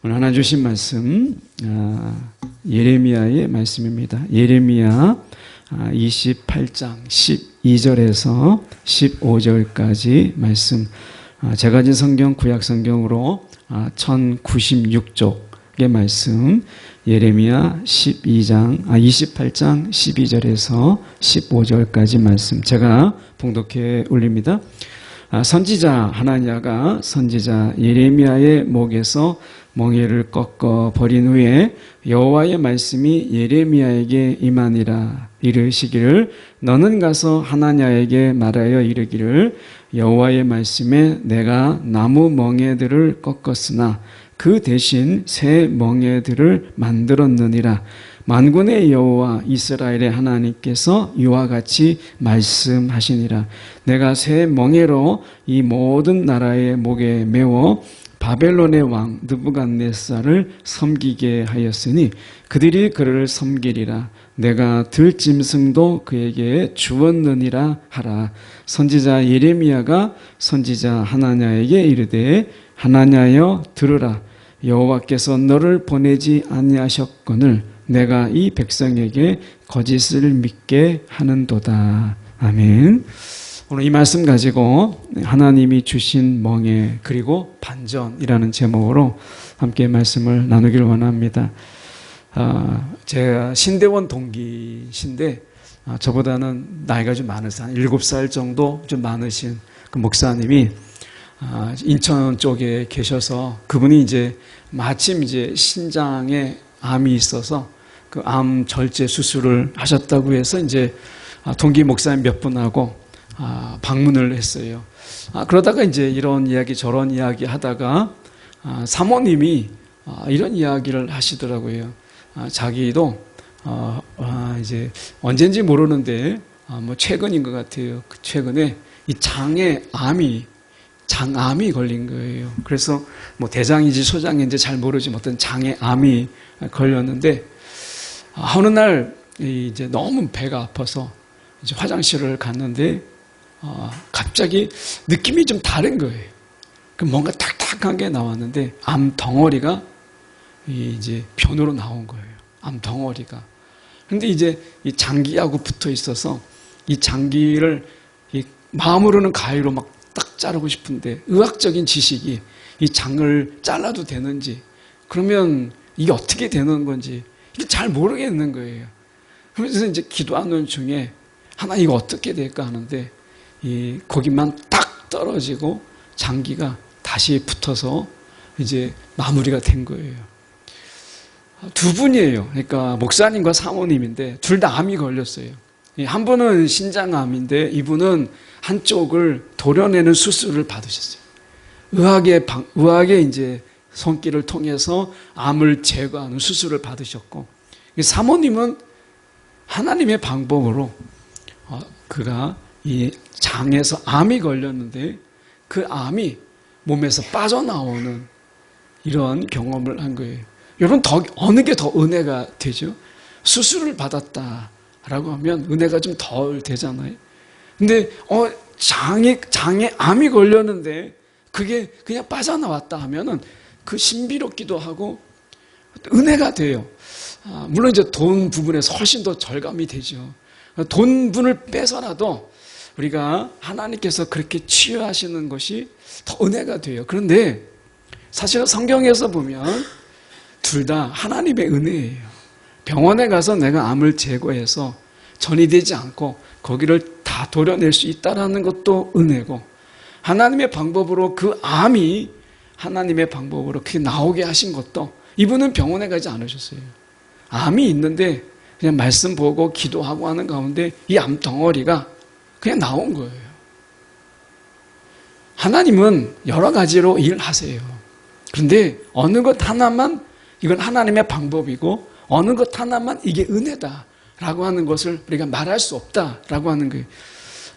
오늘 하나 주신 말씀 예레미야의 말씀입니다. 예레미야 28장 12절에서 15절까지 말씀. 제가 가진 성경 구약 성경으로 1096쪽의 말씀, 예레미야 28장 12절에서 15절까지 말씀 제가 봉독해 올립니다. 선지자 하나냐가 선지자 예레미야의 목에서 멍에를 꺾어 버린 후에 여호와의 말씀이 예레미야에게 임하니라. 이르시기를 너는 가서 하나냐에게 말하여 이르기를 여호와의 말씀에 내가 나무 멍에들을 꺾었으나 그 대신 새 멍에들을 만들었느니라. 만군의 여호와 이스라엘의 하나님께서 이와 같이 말씀하시니라. 내가 새 멍에로 이 모든 나라의 목에 메워 바벨론의 왕 느부갓네살을 섬기게 하였으니 그들이 그를 섬기리라. 내가 들짐승도 그에게 주었느니라 하라. 선지자 예레미야가 선지자 하나냐에게 이르되 하나냐여 들으라. 여호와께서 너를 보내지 아니하셨거늘 내가 이 백성에게 거짓을 믿게 하는도다. 아멘. 오늘 이 말씀 가지고 하나님이 주신 멍에 그리고 반전이라는 제목으로 함께 말씀을 나누기를 원합니다. 제가 신대원 동기신데 저보다는 나이가 좀 많으신 한 7살 정도 좀 많으신 그 목사님이 인천 쪽에 계셔서 그분이 이제 마침 이제 신장에 암이 있어서 그 암 절제 수술을 하셨다고 해서 이제 동기 목사님 몇 분하고 방문을 했어요. 그러다가 이제 이런 이야기 저런 이야기 하다가 사모님이 이런 이야기를 하시더라고요. 자기도 이제 언젠지 모르는데 뭐 최근인 것 같아요. 최근에 이 장암이 걸린 거예요. 그래서 뭐 대장인지 소장인지 잘 모르지만 어떤 장암이 걸렸는데 어느 날 이제 너무 배가 아파서 이제 화장실을 갔는데 갑자기 느낌이 좀 다른 거예요. 뭔가 탁탁한 게 나왔는데 암 덩어리가 이제 변으로 나온 거예요. 암 덩어리가. 근데 이제 이 장기하고 붙어 있어서 이 장기를 마음으로는 가위로 막 딱 자르고 싶은데 의학적인 지식이 이 장을 잘라도 되는지 그러면 이게 어떻게 되는 건지 이게 잘 모르겠는 거예요. 그래서 이제 기도하는 중에 하나 이거 어떻게 될까 하는데 이 거기만 딱 떨어지고 장기가 다시 붙어서 이제 마무리가 된 거예요. 두 분이에요. 그러니까 목사님과 사모님인데 둘 다 암이 걸렸어요. 한 분은 신장암인데 이분은 한쪽을 도려내는 수술을 받으셨어요. 의학의 이제 손길을 통해서 암을 제거하는 수술을 받으셨고, 사모님은 하나님의 방법으로 그가 이 장에서 암이 걸렸는데 그 암이 몸에서 빠져나오는 이런 경험을 한 거예요. 여러분 어느 게 더 은혜가 되죠? 수술을 받았다라고 하면 은혜가 좀 덜 되잖아요. 근데 장에 암이 걸렸는데 그게 그냥 빠져나왔다 하면은 그 신비롭기도 하고 은혜가 돼요. 물론 이제 돈 부분에서 훨씬 더 절감이 되죠. 돈분을 빼서라도 우리가 하나님께서 그렇게 치유하시는 것이 더 은혜가 돼요. 그런데 사실 성경에서 보면 둘 다 하나님의 은혜예요. 병원에 가서 내가 암을 제거해서 전이 되지 않고 거기를 다 도려낼 수 있다는 것도 은혜고, 하나님의 방법으로 그 암이 하나님의 방법으로 그게 나오게 하신 것도, 이분은 병원에 가지 않으셨어요. 암이 있는데 그냥 말씀 보고 기도하고 하는 가운데 이 암 덩어리가 그냥 나온 거예요. 하나님은 여러 가지로 일하세요. 그런데 어느 것 하나만 이건 하나님의 방법이고 어느 것 하나만 이게 은혜다라고 하는 것을 우리가 말할 수 없다라고 하는 거예요.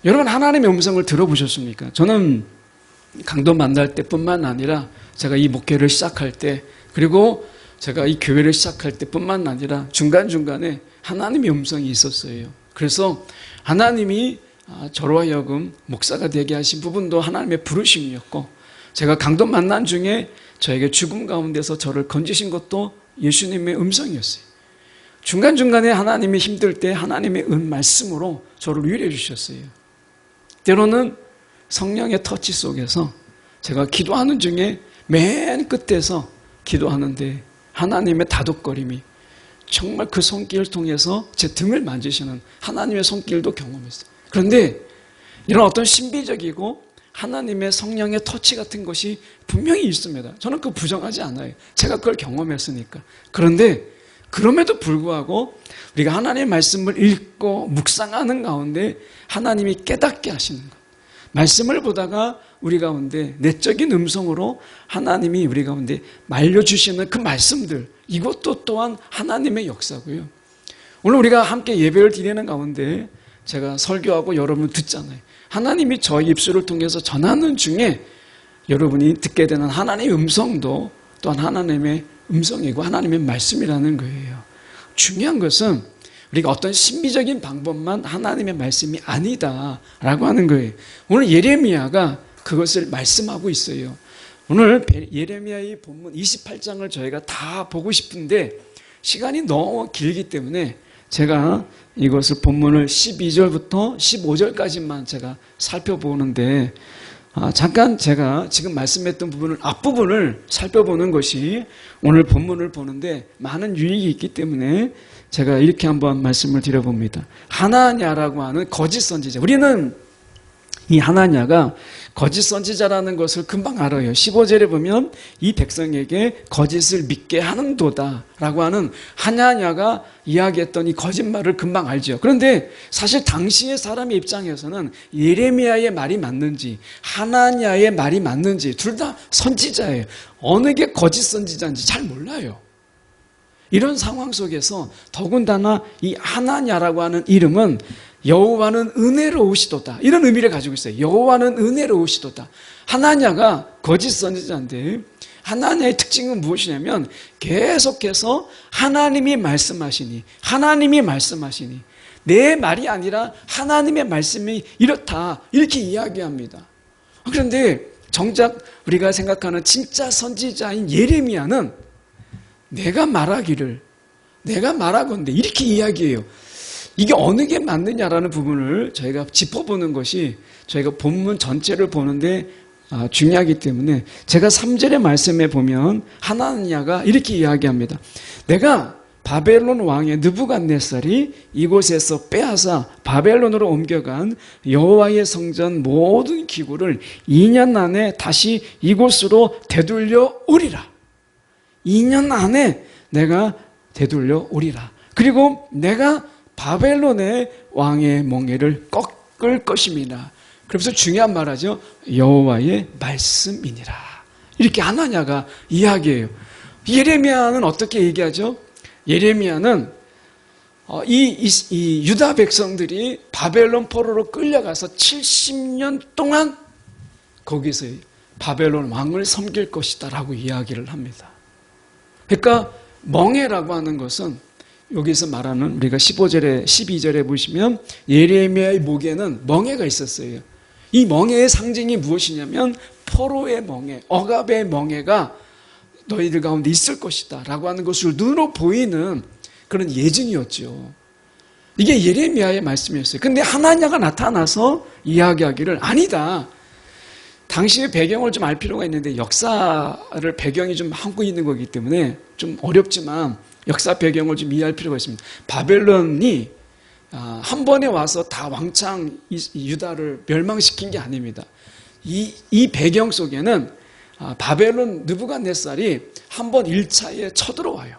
여러분 하나님의 음성을 들어보셨습니까? 저는 강도 만날 때뿐만 아니라 제가 이 목회를 시작할 때, 그리고 제가 이 교회를 시작할 때뿐만 아니라 중간중간에 하나님의 음성이 있었어요. 그래서 하나님이 저로 하여금 목사가 되게 하신 부분도 하나님의 부르심이었고, 제가 강도 만난 중에 저에게 죽음 가운데서 저를 건지신 것도 예수님의 음성이었어요. 중간중간에 하나님이 힘들 때 하나님의 말씀으로 저를 위로해 주셨어요. 때로는 성령의 터치 속에서 제가 기도하는 중에 맨 끝에서 기도하는데 하나님의 다독거림이 정말 그 손길을 통해서 제 등을 만지시는 하나님의 손길도 경험했어요. 그런데 이런 어떤 신비적이고 하나님의 성령의 터치 같은 것이 분명히 있습니다. 저는 그거 부정하지 않아요. 제가 그걸 경험했으니까. 그런데 그럼에도 불구하고 우리가 하나님의 말씀을 읽고 묵상하는 가운데 하나님이 깨닫게 하시는 것. 말씀을 보다가 우리 가운데 내적인 음성으로 하나님이 우리 가운데 말려주시는 그 말씀들, 이것도 또한 하나님의 역사고요. 오늘 우리가 함께 예배를 드리는 가운데 제가 설교하고 여러분 듣잖아요. 하나님이 저희 입술을 통해서 전하는 중에 여러분이 듣게 되는 하나님의 음성도 또한 하나님의 음성이고 하나님의 말씀이라는 거예요. 중요한 것은 우리가 어떤 신비적인 방법만 하나님의 말씀이 아니다라고 하는 거예요. 오늘 예레미야가 그것을 말씀하고 있어요. 오늘 예레미야의 본문 28장을 저희가 다 보고 싶은데 시간이 너무 길기 때문에 제가 이것을 본문을 12절부터 15절까지만 제가 살펴보는데 잠깐 제가 지금 말씀했던 부분을 앞부분을 살펴보는 것이 오늘 본문을 보는데 많은 유익이 있기 때문에 제가 이렇게 한번 말씀을 드려봅니다. 하나냐라고 하는 거짓 선지자. 우리는 이 하나냐가 거짓 선지자라는 것을 금방 알아요. 15절에 보면 이 백성에게 거짓을 믿게 하는도다 라고 하는 하나냐가 이야기했던 이 거짓말을 금방 알죠. 그런데 사실 당시의 사람의 입장에서는 예레미야의 말이 맞는지 하나냐의 말이 맞는지 둘 다 선지자예요. 어느 게 거짓 선지자인지 잘 몰라요. 이런 상황 속에서 더군다나 이 하나냐라고 하는 이름은 여호와는 은혜로우시도다 이런 의미를 가지고 있어요. 여호와는 은혜로우시도다. 하나냐가 거짓 선지자인데 하나냐의 특징은 무엇이냐면 계속해서 하나님이 말씀하시니 내 말이 아니라 하나님의 말씀이 이렇다 이렇게 이야기합니다. 그런데 정작 우리가 생각하는 진짜 선지자인 예레미야는 내가 말하건대 이렇게 이야기해요. 이게 어느 게 맞느냐라는 부분을 저희가 짚어보는 것이 저희가 본문 전체를 보는데 중요하기 때문에 제가 3절의 말씀에 보면 하나냐가 이렇게 이야기합니다. 내가 바벨론 왕의 느부갓네살이 이곳에서 빼앗아 바벨론으로 옮겨간 여호와의 성전 모든 기구를 2년 안에 다시 이곳으로 되돌려 오리라. 2년 안에 내가 되돌려 오리라. 그리고 내가 바벨론의 왕의 멍에를 꺾을 것입니다. 그래서 중요한 말하죠. 여호와의 말씀이니라. 이렇게 하나냐가 이야기해요. 예레미야는 어떻게 얘기하죠? 예레미야는 이 유다 백성들이 바벨론 포로로 끌려가서 70년 동안 거기서 바벨론 왕을 섬길 것이다 라고 이야기를 합니다. 그러니까 멍에라고 하는 것은 여기서 말하는 우리가 15절에 12절에 보시면 예레미야의 목에는 멍에가 있었어요. 이 멍에의 상징이 무엇이냐면 포로의 멍에, 억압의 멍에가 너희들 가운데 있을 것이다 라고 하는 것을 눈으로 보이는 그런 예증이었죠. 이게 예레미야의 말씀이었어요. 근데 하나냐가 나타나서 이야기하기를 아니다. 당시의 배경을 좀 알 필요가 있는데 역사를 배경이 좀 함고 있는 거기 때문에 좀 어렵지만 역사 배경을 좀 이해할 필요가 있습니다. 바벨론이 한 번에 와서 다 왕창 유다를 멸망시킨 게 아닙니다. 이 배경 속에는 바벨론 느부갓네살이 한 번 1차에 쳐들어와요.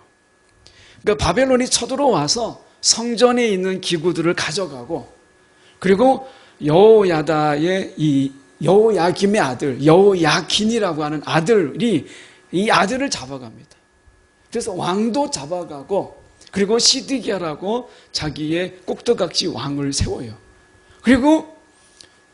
그러니까 바벨론이 쳐들어와서 성전에 있는 기구들을 가져가고 그리고 여호야다의 이 여호야김의 아들 여호야긴이라고 하는 아들이 이 아들을 잡아갑니다. 그래서 왕도 잡아가고 그리고 시드기야라고 자기의 꼭두각시 왕을 세워요. 그리고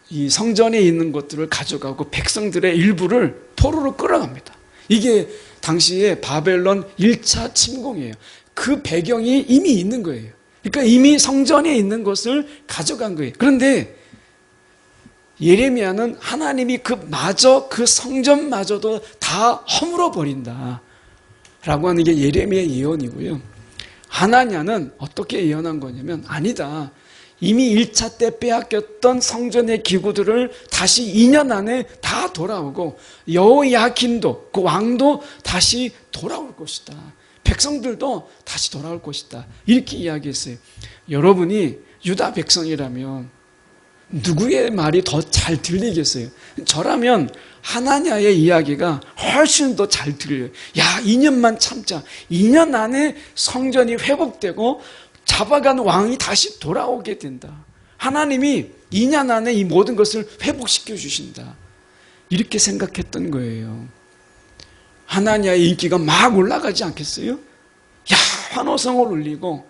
이 성전에 있는 것들을 가져가고 백성들의 일부를 포로로 끌어갑니다. 이게 당시에 바벨론 1차 침공이에요. 그 배경이 이미 있는 거예요. 그러니까 이미 성전에 있는 것을 가져간 거예요. 그런데 예레미야는 하나님이 그 성전마저도 다 허물어 버린다 라고 하는 게 예레미야의 예언이고요. 하나냐는 어떻게 예언한 거냐면, 아니다, 이미 1차 때 빼앗겼던 성전의 기구들을 다시 2년 안에 다 돌아오고, 여호야긴도 그 왕도 다시 돌아올 것이다, 백성들도 다시 돌아올 것이다, 이렇게 이야기했어요. 여러분이 유다 백성이라면 누구의 말이 더 잘 들리겠어요? 저라면 하나냐의 이야기가 훨씬 더 잘 들려요. 야, 2년만 참자. 2년 안에 성전이 회복되고 잡아간 왕이 다시 돌아오게 된다. 하나님이 2년 안에 이 모든 것을 회복시켜 주신다. 이렇게 생각했던 거예요. 하나냐의 인기가 막 올라가지 않겠어요? 야, 환호성을 울리고,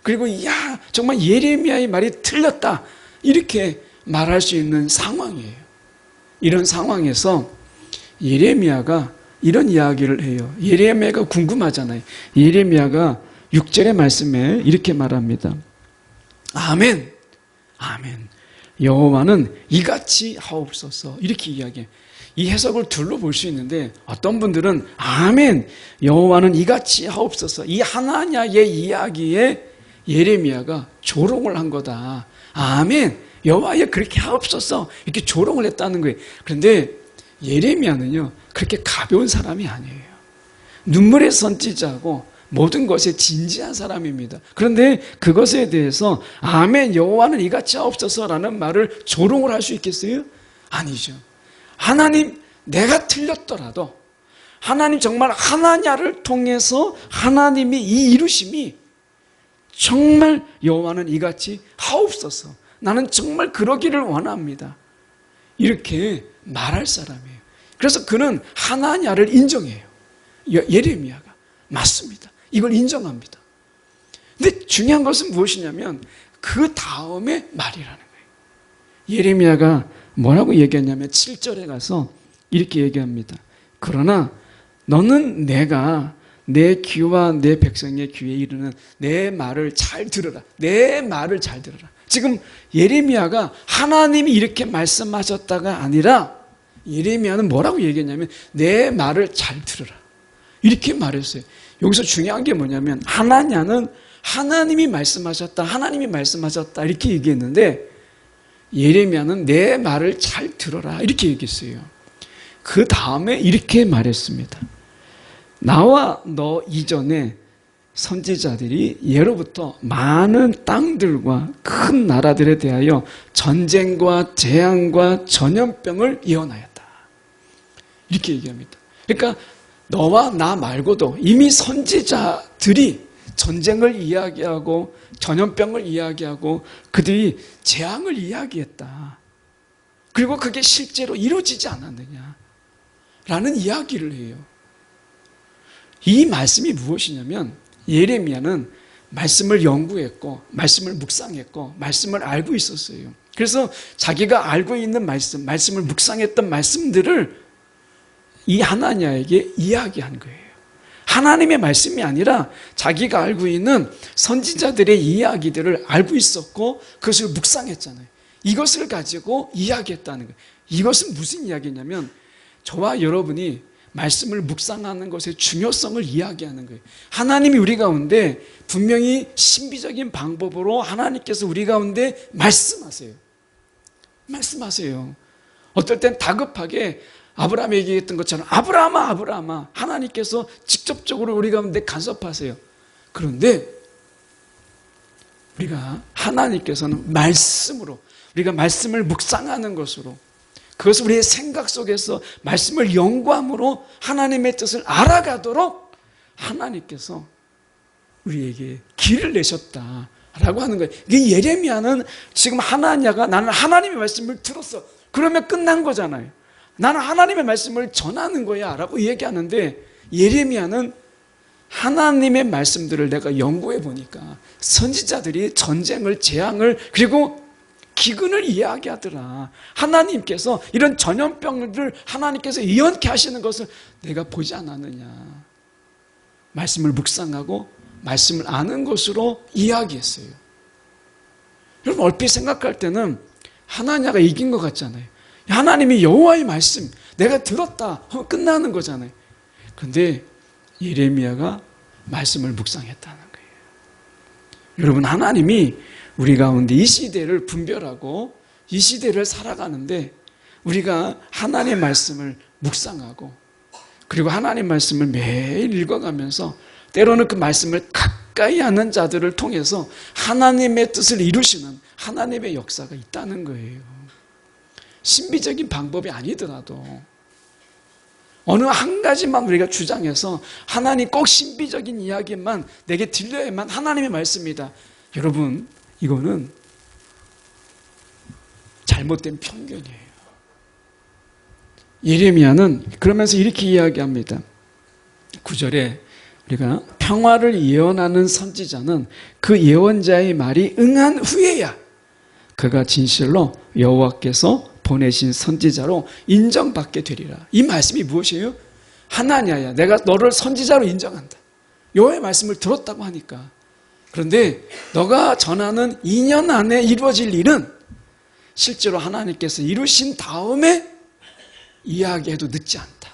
그리고 야, 정말 예레미야의 말이 틀렸다, 이렇게 말할 수 있는 상황이에요. 이런 상황에서 예레미야가 이런 이야기를 해요. 예레미야가 궁금하잖아요. 예레미야가 6절의 말씀에 이렇게 말합니다. 아멘, 아멘. 여호와는 이같이 하옵소서. 이렇게 이야기해요. 이 해석을 둘로 볼 수 있는데, 어떤 분들은 아멘, 여호와는 이같이 하옵소서, 이 하나냐의 이야기에 예레미야가 조롱을 한 거다. 아멘, 여호와여 그렇게 하옵소서, 이렇게 조롱을 했다는 거예요. 그런데 예레미야는요, 그렇게 가벼운 사람이 아니에요. 눈물의 선지자고 모든 것에 진지한 사람입니다. 그런데 그것에 대해서 아멘, 여호와는 이같이 하옵소서라는 말을 조롱을 할 수 있겠어요? 아니죠. 하나님, 내가 틀렸더라도 하나님 정말 하나냐를 통해서 하나님이 이 이루심이 정말 여호와는 이같이 하옵소서, 나는 정말 그러기를 원합니다, 이렇게 말할 사람이에요. 그래서 그는 하나냐를 인정해요. 예레미야가 맞습니다, 이걸 인정합니다. 근데 중요한 것은 무엇이냐면 그 다음에 말이라는 거예요. 예레미야가 뭐라고 얘기했냐면 7절에 가서 이렇게 얘기합니다. 그러나 너는 내가 내 귀와 내 백성의 귀에 이르는 내 말을 잘 들으라. 내 말을 잘 들으라. 지금 예레미야가 하나님이 이렇게 말씀하셨다가 아니라 예레미야는 뭐라고 얘기했냐면 내 말을 잘 들으라, 이렇게 말했어요. 여기서 중요한 게 뭐냐면 하나냐는 하나님이 말씀하셨다, 하나님이 말씀하셨다 이렇게 얘기했는데, 예레미야는 내 말을 잘 들어라 이렇게 얘기했어요. 그 다음에 이렇게 말했습니다. 나와 너 이전에 선지자들이 예로부터 많은 땅들과 큰 나라들에 대하여 전쟁과 재앙과 전염병을 예언하였다, 이렇게 얘기합니다. 그러니까 너와 나 말고도 이미 선지자들이 전쟁을 이야기하고 전염병을 이야기하고 그들이 재앙을 이야기했다. 그리고 그게 실제로 이루어지지 않았느냐라는 이야기를 해요. 이 말씀이 무엇이냐면 예레미야는 말씀을 연구했고 말씀을 묵상했고 말씀을 알고 있었어요. 그래서 자기가 알고 있는 말씀을 묵상했던 말씀들을 이 하나냐에게 이야기한 거예요. 하나님의 말씀이 아니라 자기가 알고 있는 선지자들의 이야기들을 알고 있었고 그것을 묵상했잖아요. 이것을 가지고 이야기했다는 거예요. 이것은 무슨 이야기냐면 저와 여러분이 말씀을 묵상하는 것의 중요성을 이야기하는 거예요. 하나님이 우리 가운데 분명히 신비적인 방법으로 하나님께서 우리 가운데 말씀하세요. 어떨 땐 다급하게 아브라함이 얘기했던 것처럼 아브라함아 아브라함아, 하나님께서 직접적으로 우리 가운데 간섭하세요. 그런데 우리가 하나님께서는 말씀으로, 우리가 말씀을 묵상하는 것으로, 그것을 우리의 생각 속에서 말씀을 연구함으로 하나님의 뜻을 알아가도록 하나님께서 우리에게 길을 내셨다라고 하는 거예요. 이게 예레미야는 지금 하나냐가 나는 하나님의 말씀을 들었어, 그러면 끝난 거잖아요. 나는 하나님의 말씀을 전하는 거야 라고 얘기하는데, 예레미야는 하나님의 말씀들을 내가 연구해 보니까 선지자들이 전쟁을, 재앙을, 그리고 기근을 이야기하더라. 하나님께서 이런 전염병을 하나님께서 예언케 하시는 것을 내가 보지 않았느냐. 말씀을 묵상하고 말씀을 아는 것으로 이야기했어요. 여러분 얼핏 생각할 때는 하나냐가 이긴 것 같잖아요. 하나님이 여호와의 말씀 내가 들었다 하면 끝나는 거잖아요. 그런데 예레미야가 말씀을 묵상했다는 거예요. 여러분, 하나님이 우리 가운데 이 시대를 분별하고 이 시대를 살아가는데 우리가 하나님의 말씀을 묵상하고 그리고 하나님의 말씀을 매일 읽어가면서 때로는 그 말씀을 가까이 하는 자들을 통해서 하나님의 뜻을 이루시는 하나님의 역사가 있다는 거예요. 신비적인 방법이 아니더라도 어느 한 가지만 우리가 주장해서 하나님 꼭 신비적인 이야기만 내게 들려야만 하나님의 말씀이다. 여러분, 이거는 잘못된 편견이에요. 예레미야는 그러면서 이렇게 이야기합니다. 9절에 우리가 평화를 예언하는 선지자는 그 예언자의 말이 응한 후에야 그가 진실로 여호와께서 보내신 선지자로 인정받게 되리라. 이 말씀이 무엇이에요? 하나냐야, 내가 너를 선지자로 인정한다. 여호와의 말씀을 들었다고 하니까. 그런데 너가 전하는 2년 안에 이루어질 일은 실제로 하나님께서 이루신 다음에 이야기해도 늦지 않다.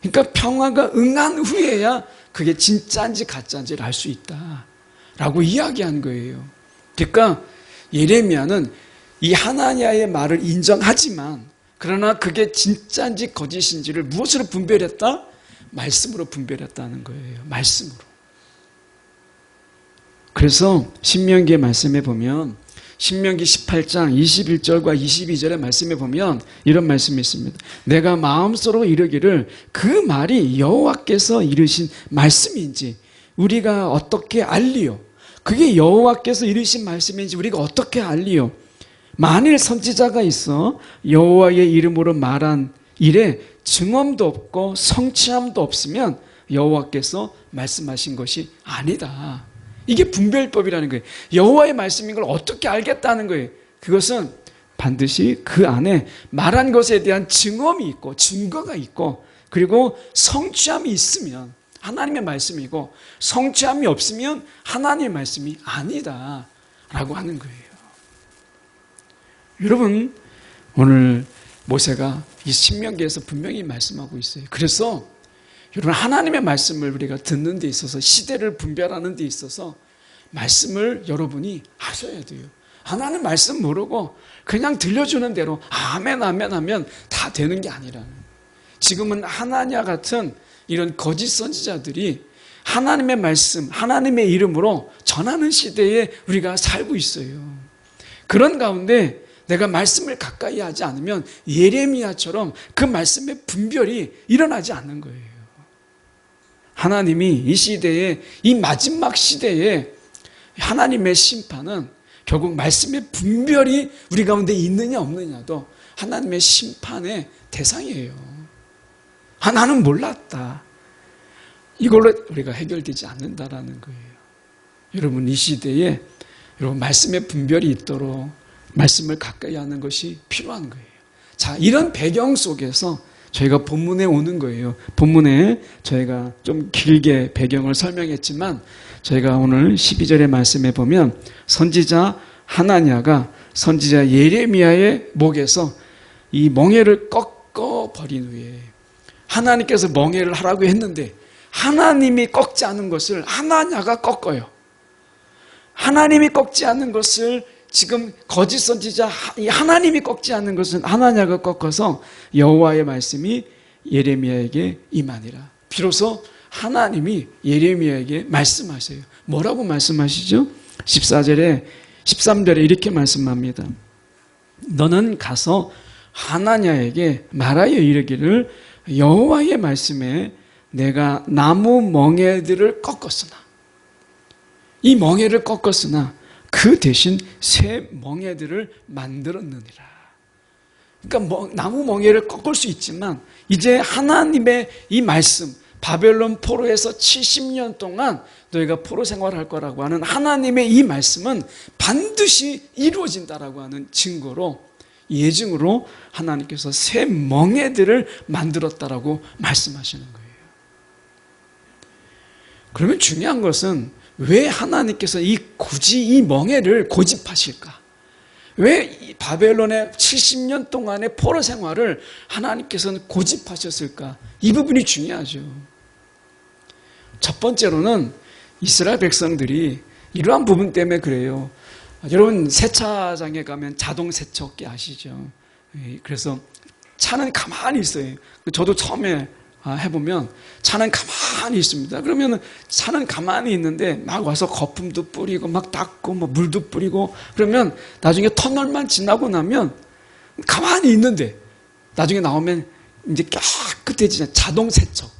그러니까 평화가 응한 후에야 그게 진짜인지 가짜인지를 알 수 있다 라고 이야기한 거예요. 그러니까 예레미야는 이 하나냐의 말을 인정하지만 그러나 그게 진짜인지 거짓인지를 무엇으로 분별했다? 말씀으로 분별했다는 거예요. 말씀으로. 그래서 신명기의 말씀에 보면 신명기 18장 21절과 22절의 말씀에 보면 이런 말씀이 있습니다. 내가 마음속으로 이르기를 그 말이 여호와께서 이르신 말씀인지 우리가 어떻게 알리요? 그게 여호와께서 이르신 말씀인지 우리가 어떻게 알리요? 만일 선지자가 있어 여호와의 이름으로 말한 일에 증언도 없고 성취함도 없으면 여호와께서 말씀하신 것이 아니다. 이게 분별법이라는 거예요. 여호와의 말씀인 걸 어떻게 알겠다는 거예요. 그것은 반드시 그 안에 말한 것에 대한 증언이 있고 증거가 있고 그리고 성취함이 있으면 하나님의 말씀이고 성취함이 없으면 하나님의 말씀이 아니다 라고 하는 거예요. 여러분, 오늘 모세가 이 신명기에서 분명히 말씀하고 있어요. 그래서 여러분, 하나님의 말씀을 우리가 듣는 데 있어서 시대를 분별하는 데 있어서 말씀을 여러분이 하셔야 돼요. 하나님 말씀 모르고 그냥 들려주는 대로 아멘 아멘 하면 다 되는 게 아니라 지금은 하나냐 같은 이런 거짓 선지자들이 하나님의 말씀, 하나님의 이름으로 전하는 시대에 우리가 살고 있어요. 그런 가운데 내가 말씀을 가까이 하지 않으면 예레미야처럼 그 말씀의 분별이 일어나지 않는 거예요. 하나님이 이 시대에, 이 마지막 시대에 하나님의 심판은 결국 말씀의 분별이 우리 가운데 있느냐 없느냐도 하나님의 심판의 대상이에요. 나는 몰랐다. 이걸로 우리가 해결되지 않는다라는 거예요. 여러분, 이 시대에 여러분 말씀의 분별이 있도록 말씀을 가까이 하는 것이 필요한 거예요. 자, 이런 배경 속에서 저희가 본문에 오는 거예요. 본문에 저희가 좀 길게 배경을 설명했지만 저희가 오늘 12절의 말씀에 보면 선지자 하나냐가 선지자 예레미야의 목에서 이 멍에를 꺾어버린 후에 하나님께서 멍에를 하라고 했는데 하나님이 꺾지 않은 것을 하나냐가 꺾어요. 하나님이 꺾지 않는 것을 지금 거짓 선지자 하나님이 꺾지 않는 것은 하나냐가 꺾어서 여호와의 말씀이 예레미야에게 임하니라. 비로소 하나님이 예레미야에게 말씀하세요. 뭐라고 말씀하시죠? 13절에 이렇게 말씀합니다. 너는 가서 하나냐에게 말하여 이르기를 여호와의 말씀에 내가 나무 멍에들을 꺾었으나 이 멍에를 꺾었으나 그 대신 새 멍에들을 만들었느니라. 그러니까 나무 멍에를 꺾을 수 있지만 이제 하나님의 이 말씀 바벨론 포로에서 70년 동안 너희가 포로 생활할 거라고 하는 하나님의 이 말씀은 반드시 이루어진다라고 하는 증거로 예증으로 하나님께서 새 멍에들을 만들었다라고 말씀하시는 거예요. 그러면 중요한 것은 왜 하나님께서 굳이 이 멍에를 고집하실까? 왜 이 바벨론의 70년 동안의 포로 생활을 하나님께서는 고집하셨을까? 이 부분이 중요하죠. 첫 번째로는 이스라엘 백성들이 이러한 부분 때문에 그래요. 여러분 세차장에 가면 자동 세척기 아시죠? 그래서 차는 가만히 있어요. 저도 처음에 해보면 차는 가만히 있습니다. 그러면 차는 가만히 있는데 막 와서 거품도 뿌리고 막 닦고 뭐 물도 뿌리고 그러면 나중에 터널만 지나고 나면 가만히 있는데 나중에 나오면 이제 깨끗해지잖아요. 자동 세척.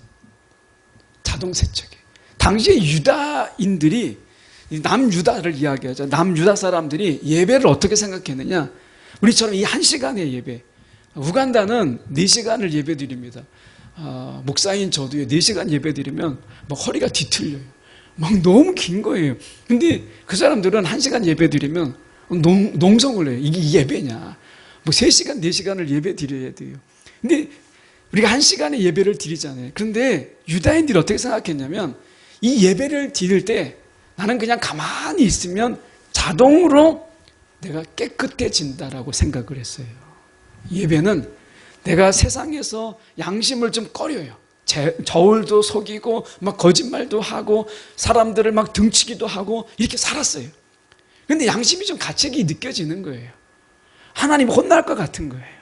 자동 세척이. 당시에 유다인들이 남유다를 이야기하죠. 남유다 사람들이 예배를 어떻게 생각했느냐? 우리처럼 이 1시간의 예배. 우간다는 4시간을 예배 드립니다. 목사인 저도요, 4시간 예배 드리면 막 허리가 뒤틀려요. 막 너무 긴 거예요. 근데 그 사람들은 1시간 예배 드리면 농성을 해요. 이게 예배냐. 뭐 3시간, 4시간을 예배 드려야 돼요. 근데 우리가 1시간의 예배를 드리잖아요. 그런데 유다인들이 어떻게 생각했냐면 이 예배를 드릴 때 나는 그냥 가만히 있으면 자동으로 내가 깨끗해진다라고 생각을 했어요. 예배는 내가 세상에서 양심을 좀 꺼려요. 저울도 속이고 막 거짓말도 하고 사람들을 막 등치기도 하고 이렇게 살았어요. 그런데 양심이 좀 가책이 느껴지는 거예요. 하나님 혼날 것 같은 거예요.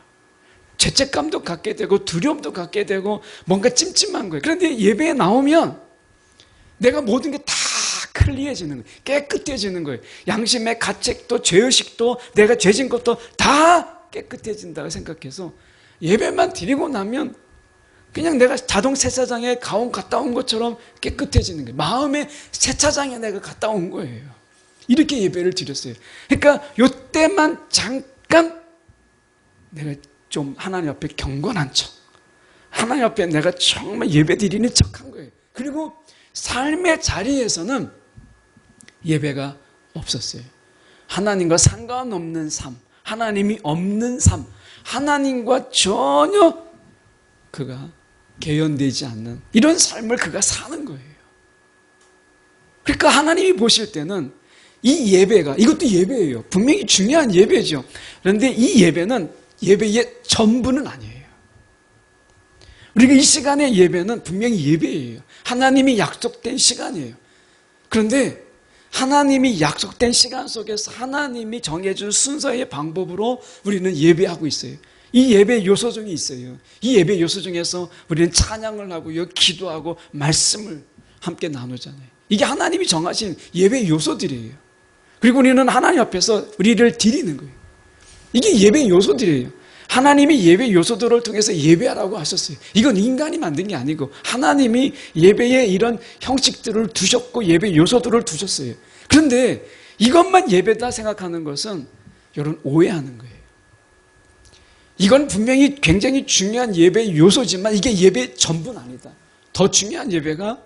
죄책감도 갖게 되고 두려움도 갖게 되고 뭔가 찜찜한 거예요. 그런데 예배에 나오면 내가 모든 게 다 클리어해지는 거예요. 깨끗해지는 거예요. 양심의 가책도 죄의식도 내가 죄진 것도 다 깨끗해진다고 생각해서 예배만 드리고 나면 그냥 내가 자동 세차장에 가온 갔다 온 것처럼 깨끗해지는 거예요. 마음의 세차장에 내가 갔다 온 거예요. 이렇게 예배를 드렸어요. 그러니까 이때만 잠깐 내가 좀 하나님 앞에 경건한 척, 하나님 앞에 내가 정말 예배 드리는 척한 거예요. 그리고 삶의 자리에서는 예배가 없었어요. 하나님과 상관없는 삶, 하나님이 없는 삶, 하나님과 전혀 그가 개연되지 않는 이런 삶을 그가 사는 거예요. 그러니까 하나님이 보실 때는 이 예배가, 이것도 예배예요. 분명히 중요한 예배죠. 그런데 이 예배는 예배의 전부는 아니에요. 우리가 이 시간의 예배는 분명히 예배예요. 하나님이 약속된 시간이에요. 그런데 하나님이 약속된 시간 속에서 하나님이 정해준 순서의 방법으로 우리는 예배하고 있어요. 이 예배 요소 중에 있어요. 이 예배 요소 중에서 우리는 찬양을 하고요, 기도하고 말씀을 함께 나누잖아요. 이게 하나님이 정하신 예배 요소들이에요. 그리고 우리는 하나님 앞에서 우리를 드리는 거예요. 이게 예배 요소들이에요. 하나님이 예배 요소들을 통해서 예배하라고 하셨어요. 이건 인간이 만든 게 아니고 하나님이 예배에 이런 형식들을 두셨고 예배 요소들을 두셨어요. 그런데 이것만 예배다 생각하는 것은 여러분 오해하는 거예요. 이건 분명히 굉장히 중요한 예배 요소지만 이게 예배 전부는 아니다. 더 중요한 예배가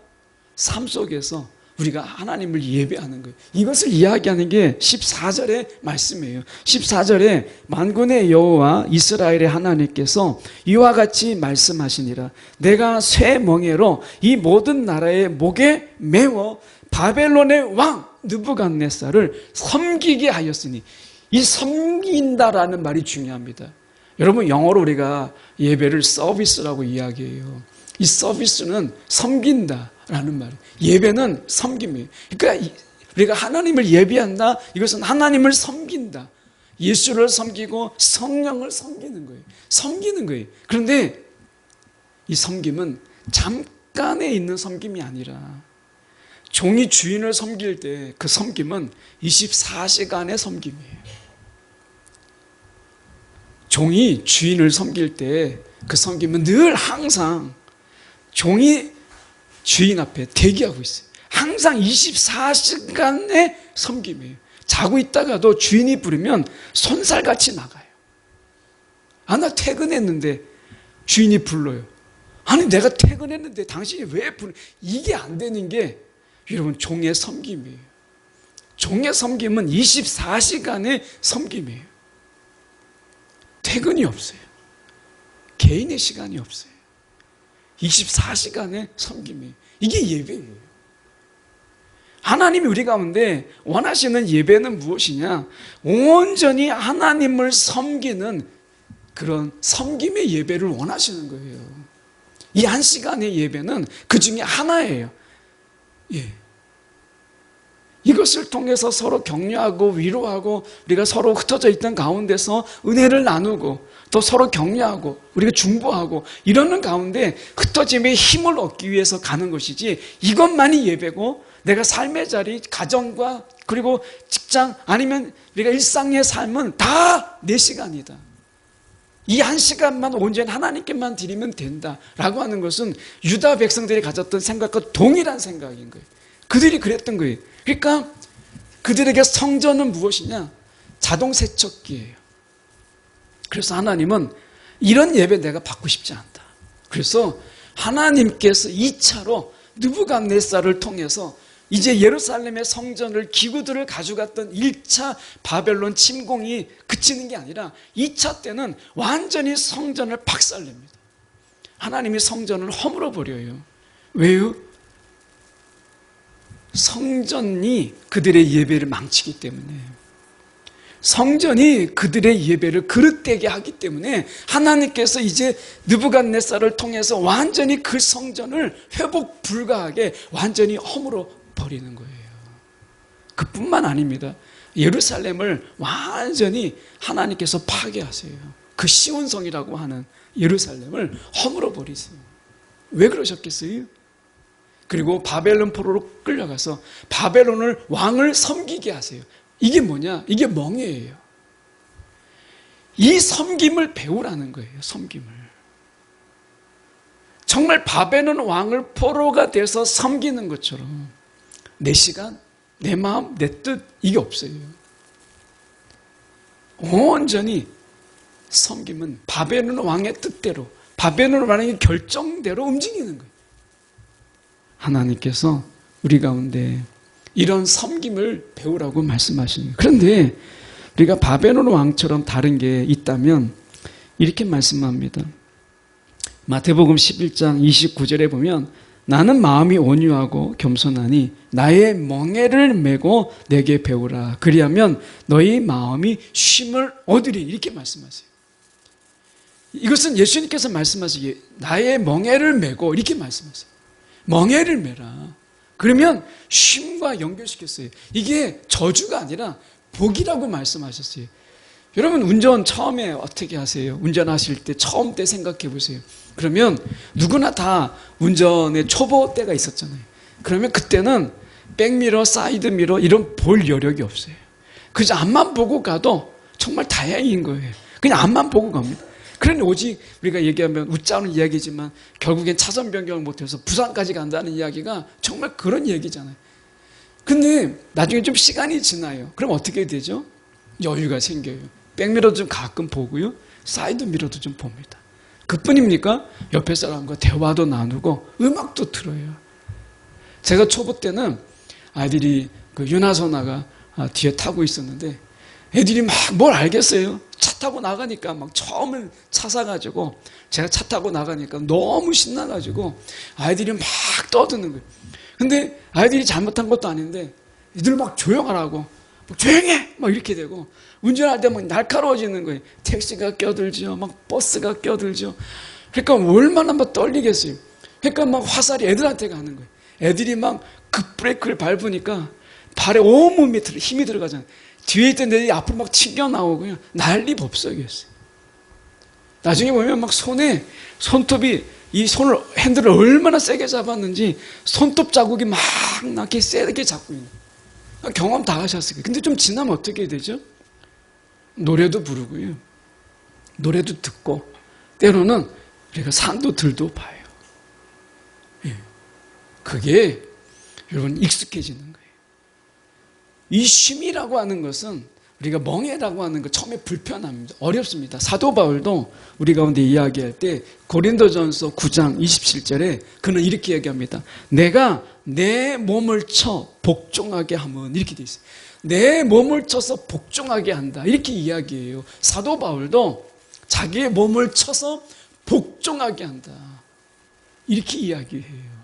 삶 속에서 우리가 하나님을 예배하는 거예요. 이것을 이야기하는 게 14절의 말씀이에요. 14절에 만군의 여호와 이스라엘의 하나님께서 이와 같이 말씀하시니라. 내가 쇠 멍에로 이 모든 나라의 목에 메워 바벨론의 왕 느부갓네살을 섬기게 하였으니, 이 섬긴다라는 말이 중요합니다. 여러분, 영어로 우리가 예배를 서비스라고 이야기해요. 이 서비스는 섬긴다라는 말이에요. 예배는 섬김이에요. 그러니까 우리가 하나님을 예배한다, 이것은 하나님을 섬긴다. 예수를 섬기고 성령을 섬기는 거예요. 섬기는 거예요. 그런데 이 섬김은 잠깐에 있는 섬김이 아니라 종이 주인을 섬길 때 그 섬김은 24시간의 섬김이에요. 종이 주인을 섬길 때 그 섬김은 늘 항상 종이 주인 앞에 대기하고 있어요. 항상 24시간의 섬김이에요. 자고 있다가도 주인이 부르면 손살같이 나가요. 아, 나 퇴근했는데 주인이 불러요. 아니, 내가 퇴근했는데 당신이 왜 불러? 이게 안 되는 게 여러분 종의 섬김이에요. 종의 섬김은 24시간의 섬김이에요. 퇴근이 없어요. 개인의 시간이 없어요. 24시간의 섬김이에요. 이게 예배예요. 하나님이 우리 가운데 원하시는 예배는 무엇이냐? 온전히 하나님을 섬기는 그런 섬김의 예배를 원하시는 거예요. 이 한 시간의 예배는 그 중에 하나예요. 예. 이것을 통해서 서로 격려하고 위로하고 우리가 서로 흩어져 있던 가운데서 은혜를 나누고 또 서로 격려하고 우리가 중보하고 이러는 가운데 흩어짐의 힘을 얻기 위해서 가는 것이지, 이것만이 예배고 내가 삶의 자리, 가정과 그리고 직장 아니면 우리가 일상의 삶은 다 내 시간이다. 이 한 시간만 온전히 하나님께만 드리면 된다라고 하는 것은 유다 백성들이 가졌던 생각과 동일한 생각인 거예요. 그들이 그랬던 거예요. 그러니까 그들에게 성전은 무엇이냐? 자동 세척기예요. 그래서 하나님은 이런 예배 내가 받고 싶지 않다. 그래서 하나님께서 2차로 느부갓네살을 통해서 이제 예루살렘의 성전을, 기구들을 가져갔던 1차 바벨론 침공이 그치는 게 아니라 2차 때는 완전히 성전을 박살냅니다. 하나님이 성전을 허물어 버려요. 왜요? 성전이 그들의 예배를 망치기 때문에, 성전이 그들의 예배를 그릇되게 하기 때문에 하나님께서 이제 느부갓네살을 통해서 완전히 그 성전을 회복 불가하게 완전히 허물어 버리는 거예요. 그뿐만 아닙니다. 예루살렘을 완전히 하나님께서 파괴하세요. 그 시온성이라고 하는 예루살렘을 허물어 버리세요. 왜 그러셨겠어요? 그리고 바벨론 포로로 끌려가서 바벨론을 왕을 섬기게 하세요. 이게 뭐냐? 이게 멍에예요. 이 섬김을 배우라는 거예요. 섬김을. 정말 바벨론 왕을 포로가 돼서 섬기는 것처럼 내 시간, 내 마음, 내 뜻, 이게 없어요. 온전히 섬김은 바벨론 왕의 뜻대로, 바벨론 왕의 결정대로 움직이는 거예요. 하나님께서 우리 가운데 이런 섬김을 배우라고 말씀하시는 거예요. 그런데 우리가 바벨론 왕처럼 다른 게 있다면 이렇게 말씀합니다. 마태복음 11장 29절에 보면 나는 마음이 온유하고 겸손하니 나의 멍에를 메고 내게 배우라. 그리하면 너희 마음이 쉼을 얻으리. 이렇게 말씀하세요. 이것은 예수님께서 말씀하시기에 나의 멍에를 메고 이렇게 말씀하세요. 멍에를 메라. 그러면 쉼과 연결시켰어요. 이게 저주가 아니라 복이라고 말씀하셨어요. 여러분 운전 처음에 어떻게 하세요? 운전하실 때 처음 때 생각해 보세요. 그러면 누구나 다 운전의 초보 때가 있었잖아요. 그러면 그때는 백미러, 사이드미러 이런 볼 여력이 없어요. 그저 앞만 보고 가도 정말 다행인 거예요. 그냥 앞만 보고 갑니다. 그런데 오직 우리가 얘기하면 웃자는 이야기지만 결국엔 차선 변경을 못해서 부산까지 간다는 이야기가 정말 그런 얘기잖아요. 근데 나중에 좀 시간이 지나요. 그럼 어떻게 되죠? 여유가 생겨요. 백미러도 좀 가끔 보고요. 사이드미러도 좀 봅니다. 그뿐입니까? 옆에 사람과 대화도 나누고 음악도 들어요. 제가 초보 때는 아이들이 그 유나소나가 뒤에 타고 있었는데 애들이 막 뭘 알겠어요. 차 타고 나가니까 막 처음을 차 사가지고 제가 차 타고 나가니까 너무 신나가지고 아이들이 막 떠드는 거예요. 근데 아이들이 잘못한 것도 아닌데 애들 막 조용하라고 조용해! 막 이렇게 되고 운전할 때 막 날카로워지는 거예요. 택시가 껴들죠. 막 버스가 껴들죠. 그러니까 얼마나 막 떨리겠어요. 그러니까 막 화살이 애들한테 가는 거예요. 애들이 막 급브레이크를 밟으니까 발에 온몸에 힘이 들어가잖아요. 뒤에 있던 애들이 앞으로 막 튕겨나오고요. 난리 법석이었어요. 나중에 보면 막 손톱이 이 손을 핸들을 얼마나 세게 잡았는지 손톱 자국이 막 나게 세게 잡고 있는 거예요. 경험 다 하셨을 거예요. 근데 좀 지나면 어떻게 되죠? 노래도 부르고요. 노래도 듣고 때로는 우리가 산도 들도 봐요. 예. 그게 여러분 익숙해지는 거예요. 이 쉼이라고 하는 것은 우리가 멍해라고 하는 거 처음에 불편합니다. 어렵습니다. 사도 바울도 우리 가운데 이야기할 때 고린도전서 9장 27절에 그는 이렇게 얘기합니다. 내가 내 몸을 쳐 복종하게 하면 이렇게 돼 있어요. 내 몸을 쳐서 복종하게 한다. 이렇게 이야기해요. 사도 바울도 자기의 몸을 쳐서 복종하게 한다. 이렇게 이야기해요.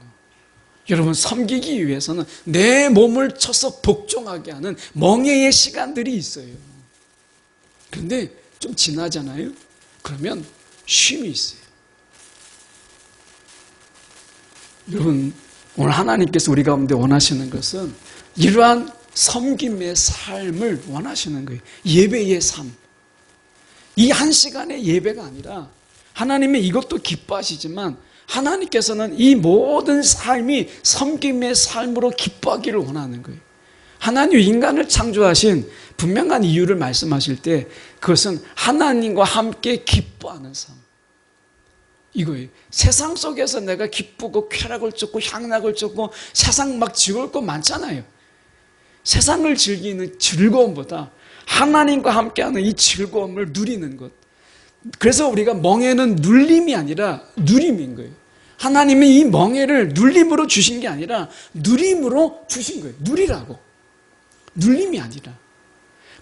여러분, 섬기기 위해서는 내 몸을 쳐서 복종하게 하는 멍에의 시간들이 있어요. 그런데 좀 지나잖아요. 그러면 쉼이 있어요. 여러분, 오늘 하나님께서 우리 가운데 원하시는 것은 이러한 섬김의 삶을 원하시는 거예요. 예배의 삶. 이 한 시간의 예배가 아니라 하나님의 이것도 기뻐하시지만 하나님께서는 이 모든 삶이 섬김의 삶으로 기뻐하기를 원하는 거예요. 하나님 인간을 창조하신 분명한 이유를 말씀하실 때 그것은 하나님과 함께 기뻐하는 삶. 이거예요. 세상 속에서 내가 기쁘고 쾌락을 쫓고 향락을 쫓고 세상 막 즐거울 거 많잖아요. 세상을 즐기는 즐거움보다 하나님과 함께하는 이 즐거움을 누리는 것. 그래서 우리가 멍에는 눌림이 아니라 누림인 거예요. 하나님이 이 멍에를 눌림으로 주신 게 아니라 누림으로 주신 거예요. 누리라고. 눌림이 아니라.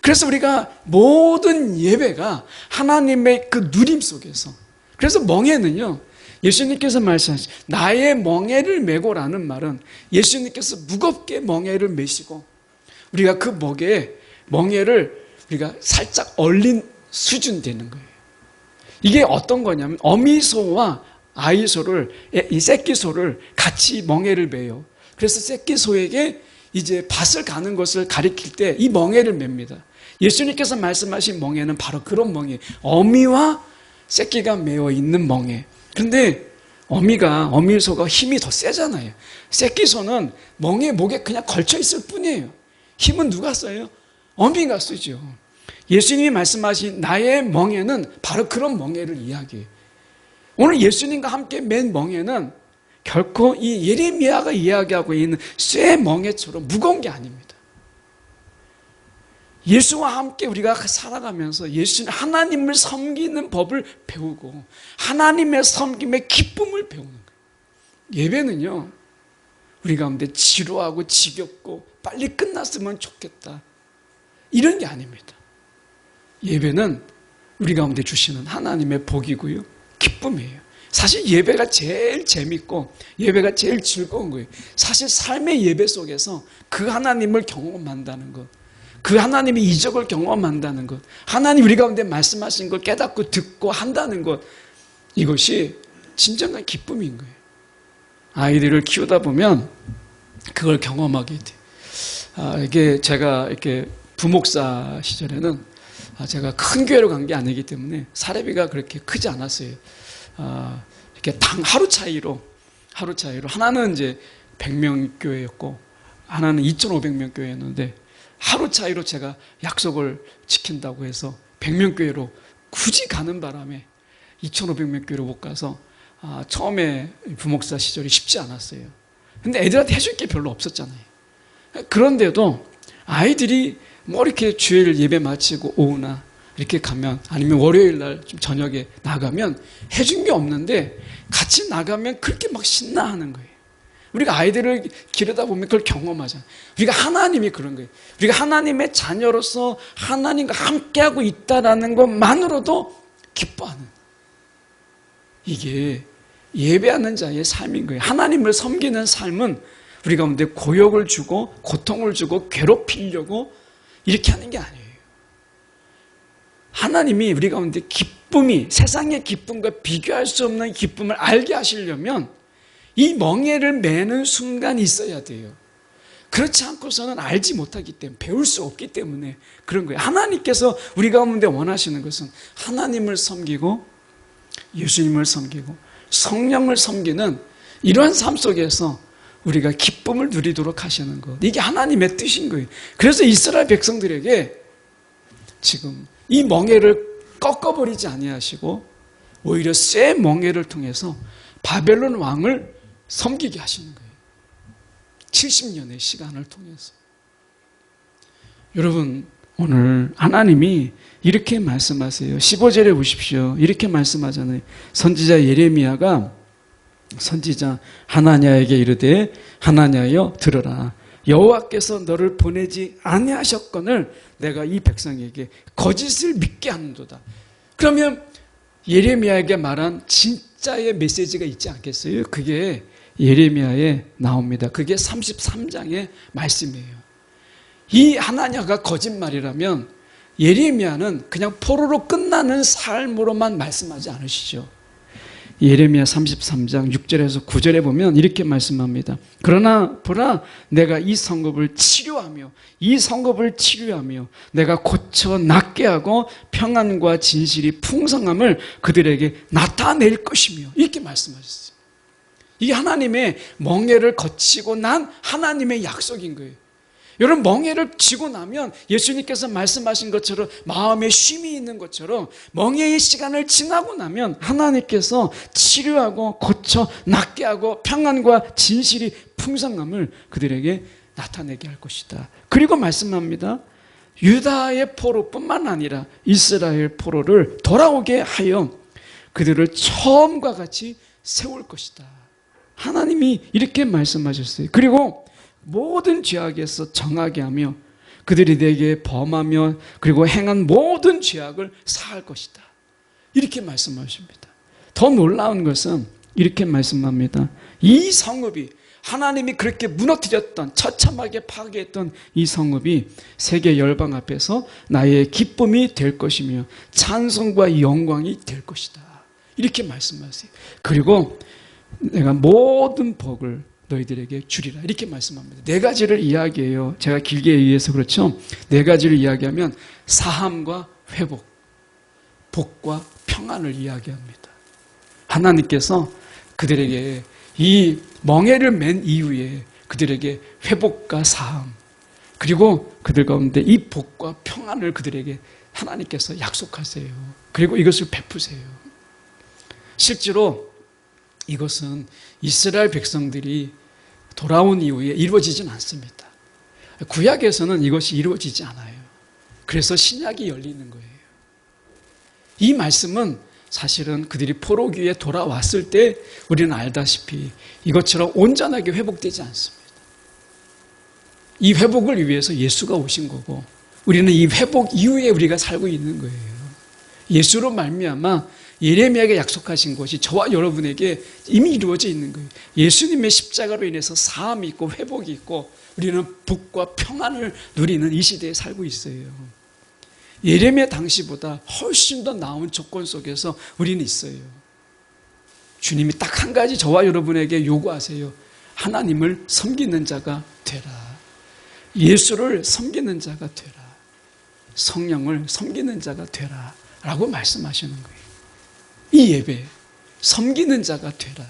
그래서 우리가 모든 예배가 하나님의 그 누림 속에서. 그래서 멍에는요, 예수님께서 말씀하신 나의 멍에를 메고라는 말은 예수님께서 무겁게 멍에를 메시고 우리가 그 멍에를 우리가 살짝 얼린 수준 되는 거예요. 이게 어떤 거냐면 어미소와 아이소를, 이 새끼소를 같이 멍에를 매요. 그래서 새끼소에게 이제 밭을 가는 것을 가리킬 때 이 멍에를 맵니다. 예수님께서 말씀하신 멍에는 바로 그런 멍에, 어미와 새끼가 매어 있는 멍에. 그런데 어미소가 힘이 더 세잖아요. 새끼소는 멍에 목에 그냥 걸쳐 있을 뿐이에요. 힘은 누가 써요? 어미가 쓰죠. 예수님이 말씀하신 나의 멍에는 바로 그런 멍에를 이야기해요. 오늘 예수님과 함께 맨 멍에는 결코 이 예레미야가 이야기하고 있는 쇠 멍에처럼 무거운 게 아닙니다. 예수와 함께 우리가 살아가면서 하나님을 섬기는 법을 배우고 하나님의 섬김의 기쁨을 배우는 거예요. 예배는요, 우리 가운데 지루하고 지겹고 빨리 끝났으면 좋겠다 이런 게 아닙니다. 예배는 우리 가운데 주시는 하나님의 복이고요, 기쁨이에요. 사실 예배가 제일 재밌고 예배가 제일 즐거운 거예요. 사실 삶의 예배 속에서 그 하나님을 경험한다는 것, 그 하나님의 이적을 경험한다는 것, 하나님 우리 가운데 말씀하신 걸 깨닫고 듣고 한다는 것, 이것이 진정한 기쁨인 거예요. 아이들을 키우다 보면 그걸 경험하게 돼요. 이게 제가 이렇게 부목사 시절에는 제가 큰 교회로 간 게 아니기 때문에 사례비가 그렇게 크지 않았어요. 이렇게 하루 차이로 하나는 이제 100명 교회였고 하나는 2,500명 교회였는데 하루 차이로 제가 약속을 지킨다고 해서 100명 교회로 굳이 가는 바람에 2,500명 교회로 못 가서 처음에 부목사 시절이 쉽지 않았어요. 근데 애들한테 해줄 게 별로 없었잖아요. 그런데도 아이들이 뭐 이렇게 주일 예배 마치고 오후나 이렇게 가면, 아니면 월요일 날 좀 저녁에 나가면 해준 게 없는데 같이 나가면 그렇게 막 신나하는 거예요. 우리가 아이들을 기르다 보면 그걸 경험하잖아요. 우리가 하나님이 그런 거예요. 우리가 하나님의 자녀로서 하나님과 함께하고 있다는 것만으로도 기뻐하는, 이게 예배하는 자의 삶인 거예요. 하나님을 섬기는 삶은 우리 가운데 고역을 주고 고통을 주고 괴롭히려고 이렇게 하는 게 아니에요. 하나님이 우리 가운데 기쁨이, 세상의 기쁨과 비교할 수 없는 기쁨을 알게 하시려면 이 멍에를 매는 순간이 있어야 돼요. 그렇지 않고서는 알지 못하기 때문에, 배울 수 없기 때문에 그런 거예요. 하나님께서 우리 가운데 원하시는 것은 하나님을 섬기고 예수님을 섬기고 성령을 섬기는 이러한 삶 속에서 우리가 기쁨을 누리도록 하시는 것, 이게 하나님의 뜻인 거예요. 그래서 이스라엘 백성들에게 지금 이 멍에를 꺾어버리지 아니하시고 오히려 쇠 멍에를 통해서 바벨론 왕을 섬기게 하시는 거예요. 70년의 시간을 통해서. 여러분, 오늘 하나님이 이렇게 말씀하세요. 15절에 보십시오. 이렇게 말씀하잖아요. 선지자 예레미야가 선지자 하나냐에게 이르되, 하나냐여 들으라. 여호와께서 너를 보내지 아니하셨거늘 내가 이 백성에게 거짓을 믿게 하는도다. 그러면 예레미야에게 말한 진짜의 메시지가 있지 않겠어요? 그게 예레미야에 나옵니다. 그게 33장의 말씀이에요. 이 하나냐가 거짓말이라면 예레미야는 그냥 포로로 끝나는 삶으로만 말씀하지 않으시죠. 예레미야 33장 6절에서 9절에 보면 이렇게 말씀합니다. 그러나 보라, 내가 이 성읍을 치료하며 내가 고쳐 낫게 하고 평안과 진실이 풍성함을 그들에게 나타낼 것이며, 이렇게 말씀하셨어요. 이게 하나님의 멍에를 거치고 난 하나님의 약속인 거예요. 여러분, 멍에를 지고 나면 예수님께서 말씀하신 것처럼 마음에 쉼이 있는 것처럼 멍에의 시간을 지나고 나면 하나님께서 치료하고 고쳐 낫게 하고 평안과 진실이 풍성함을 그들에게 나타내게 할 것이다. 그리고 말씀합니다. 유다의 포로뿐만 아니라 이스라엘 포로를 돌아오게 하여 그들을 처음과 같이 세울 것이다. 하나님이 이렇게 말씀하셨어요. 그리고 모든 죄악에서 정하게 하며 그들이 내게 범하며 그리고 행한 모든 죄악을 사할 것이다. 이렇게 말씀하십니다. 더 놀라운 것은 이렇게 말씀합니다. 이 성읍이, 하나님이 그렇게 무너뜨렸던, 처참하게 파괴했던 이 성읍이 세계 열방 앞에서 나의 기쁨이 될 것이며 찬송과 영광이 될 것이다. 이렇게 말씀하세요. 그리고 내가 모든 복을 너희들에게 주리라. 이렇게 말씀합니다. 네 가지를 이야기해요. 제가 길게 얘기해서 그렇죠. 네 가지를 이야기하면 사함과 회복, 복과 평안을 이야기합니다. 하나님께서 그들에게 이 멍에를 맨 이후에 그들에게 회복과 사함, 그리고 그들 가운데 이 복과 평안을 그들에게 하나님께서 약속하세요. 그리고 이것을 베푸세요. 실제로 이것은 이스라엘 백성들이 돌아온 이후에 이루어지진 않습니다. 구약에서는 이것이 이루어지지 않아요. 그래서 신약이 열리는 거예요. 이 말씀은 사실은 그들이 포로기에 돌아왔을 때 우리는 알다시피 이것처럼 온전하게 회복되지 않습니다. 이 회복을 위해서 예수가 오신 거고, 우리는 이 회복 이후에 우리가 살고 있는 거예요. 예수로 말미암아 예레미야에게 약속하신 것이 저와 여러분에게 이미 이루어져 있는 거예요. 예수님의 십자가로 인해서 사함이 있고 회복이 있고 우리는 복과 평안을 누리는 이 시대에 살고 있어요. 예레미야 당시보다 훨씬 더 나은 조건 속에서 우리는 있어요. 주님이 딱 한 가지 저와 여러분에게 요구하세요. 하나님을 섬기는 자가 되라. 예수를 섬기는 자가 되라. 성령을 섬기는 자가 되라. 라고 말씀하시는 거예요. 이 예배, 섬기는 자가 되라.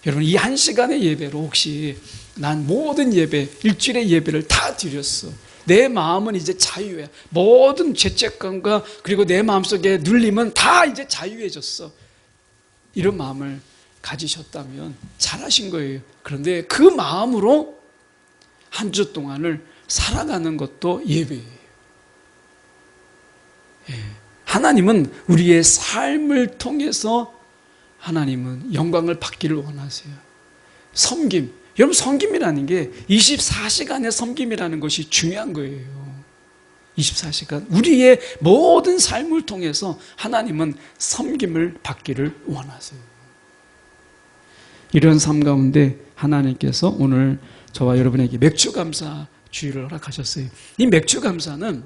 여러분, 이 한 시간의 예배로 혹시 난 모든 예배, 일주일의 예배를 다 드렸어. 내 마음은 이제 자유해. 모든 죄책감과 그리고 내 마음속에 눌림은 다 이제 자유해졌어. 이런 마음을 가지셨다면 잘하신 거예요. 그런데 그 마음으로 한 주 동안을 살아가는 것도 예배예요. 예. 하나님은 우리의 삶을 통해서 하나님은 영광을 받기를 원하세요. 섬김. 여러분, 섬김이라는 게 24시간의 섬김이라는 것이 중요한 거예요. 24시간. 우리의 모든 삶을 통해서 하나님은 섬김을 받기를 원하세요. 이런 삶 가운데 하나님께서 오늘 저와 여러분에게 맥주감사 주일을 허락하셨어요. 이 맥주감사는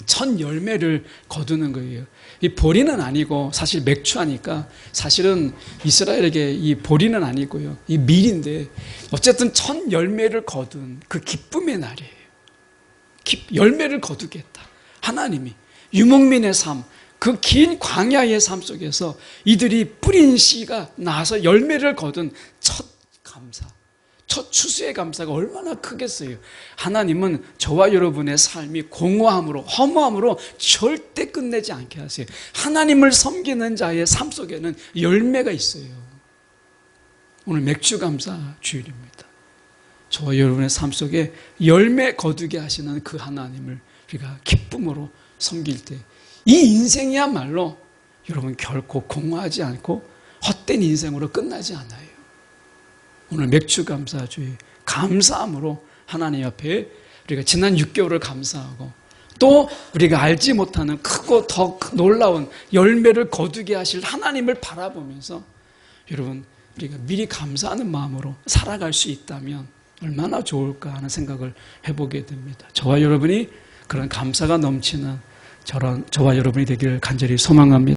첫 열매를 거두는 거예요. 이 보리는 아니고, 사실 맥주하니까 사실은 이스라엘에게 이 보리는 아니고요, 이 밀인데 어쨌든 첫 열매를 거둔 그 기쁨의 날이에요. 열매를 거두겠다. 하나님이 유목민의 삶, 그 긴 광야의 삶 속에서 이들이 뿌린 씨가 나서 열매를 거둔 첫 감사, 첫 추수의 감사가 얼마나 크겠어요. 하나님은 저와 여러분의 삶이 공허함으로, 허무함으로 절대 끝내지 않게 하세요. 하나님을 섬기는 자의 삶 속에는 열매가 있어요. 오늘 맥주감사 주일입니다. 저와 여러분의 삶 속에 열매 거두게 하시는 그 하나님을 우리가 기쁨으로 섬길 때 이 인생이야말로 여러분 결코 공허하지 않고 헛된 인생으로 끝나지 않아요. 오늘 맥주감사주의 감사함으로 하나님 앞에 우리가 지난 6개월을 감사하고 또 우리가 알지 못하는 크고 더 놀라운 열매를 거두게 하실 하나님을 바라보면서 여러분 우리가 미리 감사하는 마음으로 살아갈 수 있다면 얼마나 좋을까 하는 생각을 해보게 됩니다. 저와 여러분이 그런 감사가 넘치는 저와 여러분이 되기를 간절히 소망합니다.